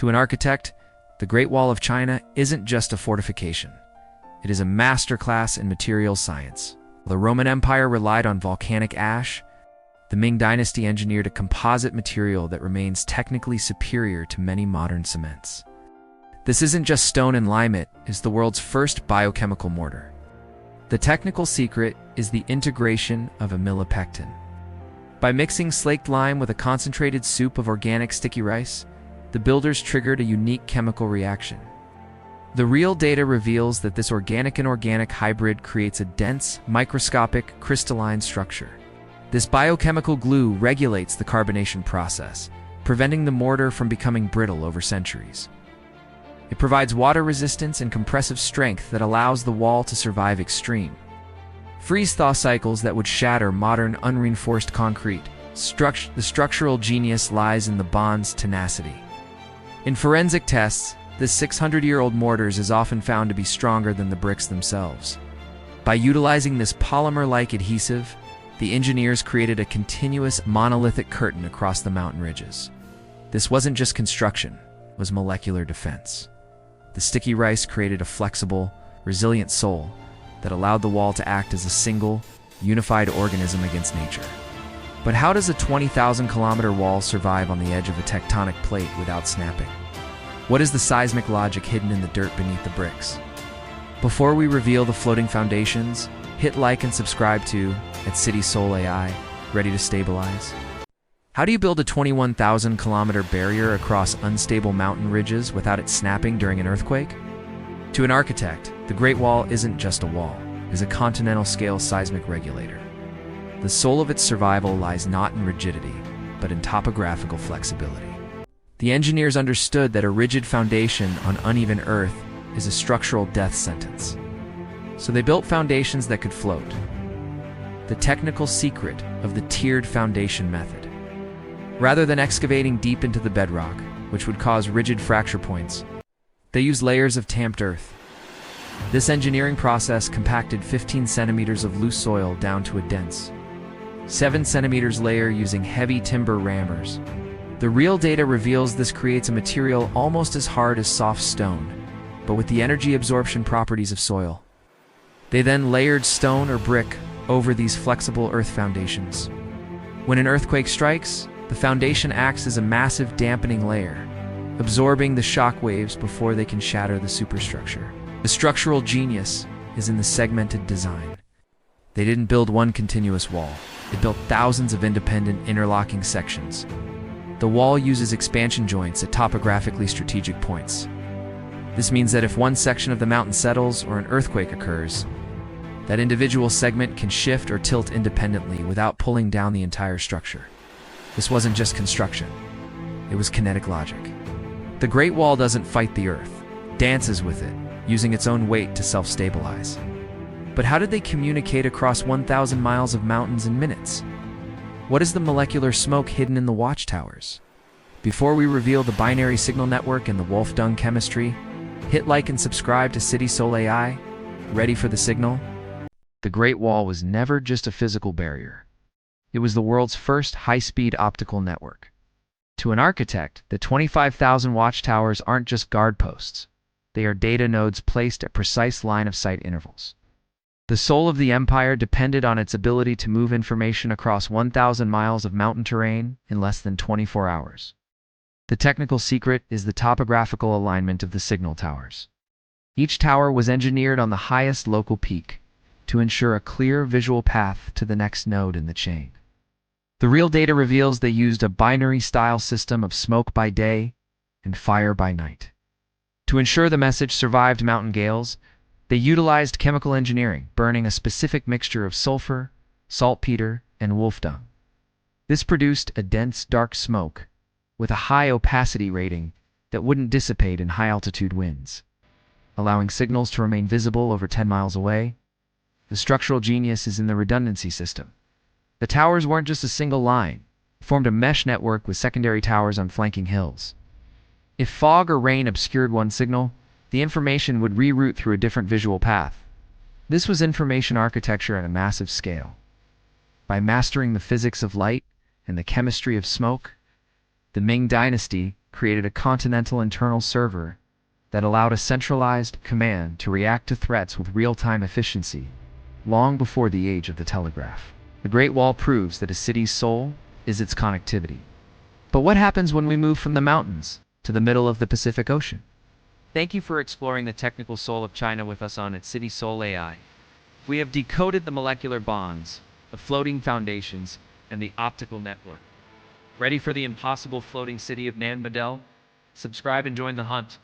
To an architect, the Great Wall of China isn't just a fortification. It is a masterclass in materials science. The Roman Empire relied on volcanic ash. The Ming Dynasty engineered a composite material that remains technically superior to many modern cements. This isn't just stone and lime, it is the world's first biochemical mortar. The technical secret is the integration of Amylopectin. By mixing slaked lime with a concentrated soup of organic sticky rice, the builders triggered a unique chemical reaction. The real data reveals that this organic-inorganic hybrid creates a dense, microscopic, crystalline structure. This biochemical glue regulates the carbonation process, preventing the mortar from becoming brittle over centuries. It provides water resistance and compressive strength that allows the wall to survive extreme freeze-thaw cycles that would shatter modern unreinforced concrete. The structural genius lies in the bond's tenacity. In forensic tests, this 600-year-old mortar is often found to be stronger than the bricks themselves. By utilizing this polymer-like adhesive, the engineers created a continuous monolithic curtain across the mountain ridges. This wasn't just construction, it was molecular defense. The sticky rice created a flexible, resilient soul that allowed the wall to act as a single, unified organism against nature. But how does a 20,000-kilometer wall survive on the edge of a tectonic plate without snapping? What is the seismic logic hidden in the dirt beneath the bricks? Before we reveal the floating foundations, hit like and subscribe to City Soul AI, ready to stabilize. How do you build a 21,000-kilometer barrier across unstable mountain ridges without it snapping during an earthquake? To an architect, the Great Wall isn't just a wall, it is a continental-scale seismic regulator. The soul of its survival lies not in rigidity, but in topographical flexibility. The engineers understood that a rigid foundation on uneven earth is a structural death sentence. So they built foundations that could float. The technical secret of the tiered foundation method. Rather than excavating deep into the bedrock, which would cause rigid fracture points, they used layers of tamped earth. This engineering process compacted 15 centimeters of loose soil down to a dense 7 centimeters layer using heavy timber rammers. The real data reveals this creates a material almost as hard as soft stone, but with the energy absorption properties of soil. They then layered stone or brick over these flexible earth foundations. When an earthquake strikes, the foundation acts as a massive dampening layer, absorbing the shockwaves before they can shatter the superstructure. The structural genius is in the segmented design. They didn't build one continuous wall. They built thousands of independent interlocking sections. The wall uses expansion joints at topographically strategic points. This means that if one section of the mountain settles or an earthquake occurs, that individual segment can shift or tilt independently without pulling down the entire structure. This wasn't just construction. It was kinetic logic. The Great Wall doesn't fight the earth, dances with it, using its own weight to self-stabilize. But how did they communicate across 1,000 miles of mountains in minutes? What is the molecular smoke hidden in the watchtowers? Before we reveal the binary signal network and the wolf dung chemistry, hit like and subscribe to City Soul AI. Ready for the signal? The Great Wall was never just a physical barrier. It was the world's first high-speed optical network. To an architect, the 25,000 watchtowers aren't just guard posts. They are data nodes placed at precise line-of-sight intervals. The soul of the empire depended on its ability to move information across 1,000 miles of mountain terrain in less than 24 hours. The technical secret is the topographical alignment of the signal towers. Each tower was engineered on the highest local peak to ensure a clear visual path to the next node in the chain. The real data reveals they used a binary-style system of smoke by day and fire by night. To ensure the message survived mountain gales, they utilized chemical engineering, burning a specific mixture of sulfur, saltpeter, and wolf dung. This produced a dense, dark smoke with a high opacity rating that wouldn't dissipate in high-altitude winds, allowing signals to remain visible over 10 miles away. The structural genius is in the redundancy system. The towers weren't just a single line, they formed a mesh network with secondary towers on flanking hills. If fog or rain obscured one signal, the information would reroute through a different visual path. This was information architecture at a massive scale. By mastering the physics of light and the chemistry of smoke, the Ming Dynasty created a continental internal server that allowed a centralized command to react to threats with real-time efficiency, long before the age of the telegraph. The Great Wall proves that a city's soul is its connectivity. But what happens when we move from the mountains to the middle of the Pacific Ocean? Thank you for exploring the technical soul of China with us on its City Soul AI. We have decoded the molecular bonds, the floating foundations, and the optical network. Ready for the impossible floating city of Nan Madel? Subscribe and join the hunt.